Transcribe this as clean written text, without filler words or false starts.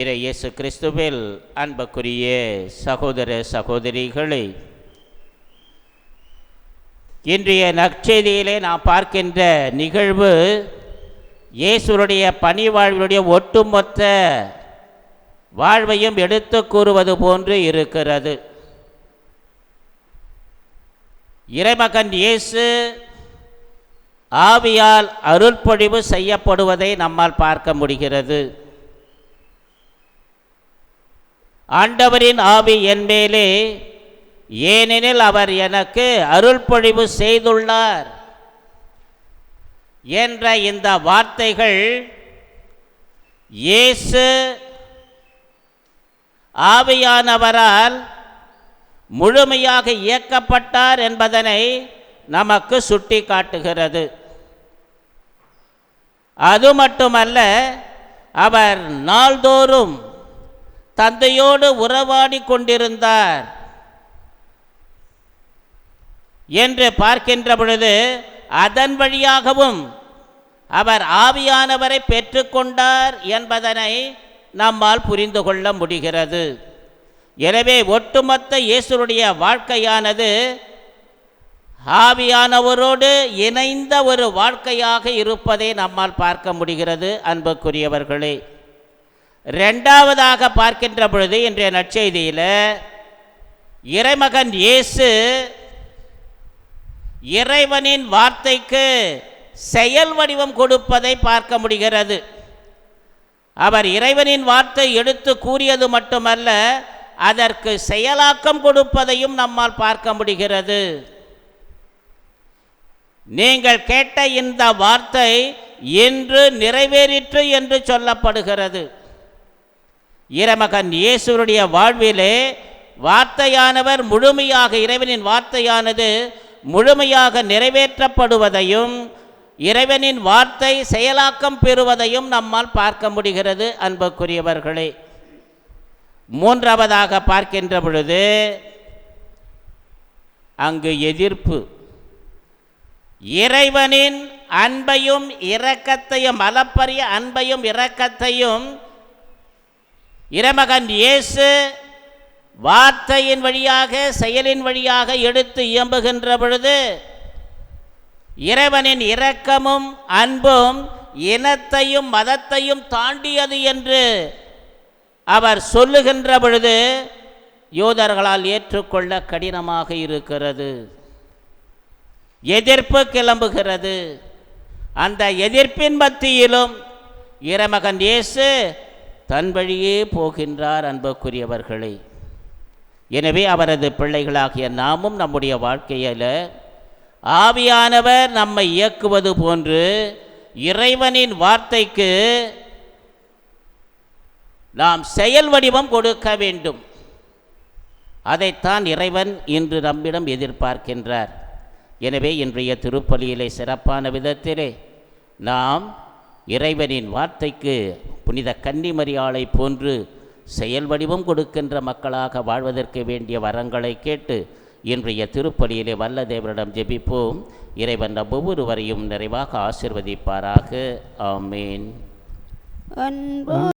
இயேசு கிறிஸ்துவில் அன்புக்குரிய சகோதர சகோதரிகளே, இன்றைய நற்செய்தியிலே நாம் பார்க்கின்ற நிகழ்வு இயேசுடைய பணி வாழ்வினுடைய ஒட்டுமொத்த வாழ்வையும் எடுத்து கூறுவது போன்று இருக்கிறது. இறைமகன் இயேசு ஆவியால் அருள்பொழிவு செய்யப்படுவதை நம்மால் பார்க்க முடிகிறது. ஆண்டவரின் ஆவி என் மேலே, ஏனெனில் அவர் எனக்கு அருள்பொழிவு செய்துள்ளார் என்ற இந்த வார்த்தைகள் இயேசு ஆவியானவரால் முழுமையாக இயக்கப்பட்டார் என்பதனை நமக்கு சுட்டி காட்டுகிறது. அது மட்டுமல்ல, அவர் நாள்தோறும் தந்தையோடு உறவாடி கொண்டிருந்தார் என்று பார்க்கின்ற பொழுது, அதன் வழியாகவும் அவர் ஆவியானவரை பெற்றுக்கொண்டார் என்பதனை நம்மால் புரிந்து கொள்ள முடிகிறது. எனவே ஒட்டுமொத்த இயேசுடைய வாழ்க்கையானது ஆவியானவரோடு இணைந்த ஒரு வாழ்க்கையாக இருப்பதை நம்மால் பார்க்க முடிகிறது. அன்புக்குரியவர்களே, இரண்டாவதாக பார்க்கின்ற பொழுது இன்றைய நற்செய்தியில் இறைமகன் இயேசு இறைவனின் வார்த்தைக்கு செயல் வடிவம் கொடுப்பதை பார்க்க முடிகிறது. அவர் இறைவனின் வார்த்தை எடுத்து கூறியது மட்டுமல்ல, அதற்கு செயலாக்கம் கொடுப்பதையும் நம்மால் பார்க்க முடிகிறது. நீங்கள் கேட்ட இந்த வார்த்தை இன்று நிறைவேறிற்று என்று சொல்லப்படுகிறது. இறைமகன் இயேசுடைய வாழ்விலே வார்த்தையானவர் முழுமையாக, இறைவனின் வார்த்தையானது முழுமையாக நிறைவேற்றப்படுவதையும் இறைவனின் வார்த்தை செயலாக்கம் பெறுவதையும் நம்மால் பார்க்க முடிகிறது. அன்புக்குரியவர்களே, மூன்றாவதாக பார்க்கின்ற பொழுது அங்கு எதிர்ப்பு. இறைவனின் அன்பையும் இரக்கத்தையும், அளப்பரிய அன்பையும் இரக்கத்தையும் இறைமகன் இயேசு வார்த்தையின் வழியாக, செயலின் வழியாக எடுத்து இயம்புகின்ற பொழுது, இறைவனின் இரக்கமும் அன்பும் இனத்தையும் மதத்தையும் தாண்டியது என்று அவர் சொல்லுகின்ற பொழுது யூதர்களால் ஏற்றுக்கொள்ள கடினமாக இருக்கிறது. எதிர்ப்பு கிளம்புகிறது. அந்த எதிர்ப்பின் மத்தியிலும் இறைமகன் இயேசு தன் வழியே போகின்றார். அன்புக்குரியவர்களே, எனவே அவரது பிள்ளைகளாகிய நாமும் நம்முடைய வாழ்க்கையில் ஆவியானவர் நம்மை இயக்குவது போன்று இறைவனின் வார்த்தைக்கு நாம் செயல் வடிவம் கொடுக்க வேண்டும். அதைத்தான் இறைவன் இன்று நம்மிடம் எதிர்பார்க்கின்றார். எனவே இன்றைய திருப்பலியிலே சிறப்பான விதத்திலே நாம் இறைவனின் வார்த்தைக்கு புனித கன்னிமரியாளை போன்று செயல் வடிவம் கொடுக்கின்ற மக்களாக வாழ்வதற்கு வேண்டிய வரங்களை கேட்டு இன்றைய திருப்பலியிலே வல்ல தேவரிடம் ஜெபிப்போம். இறைவன் நம் ஒவ்வொருவரையும் நிறைவாக ஆசீர்வதிப்பாராக. ஆமேன்.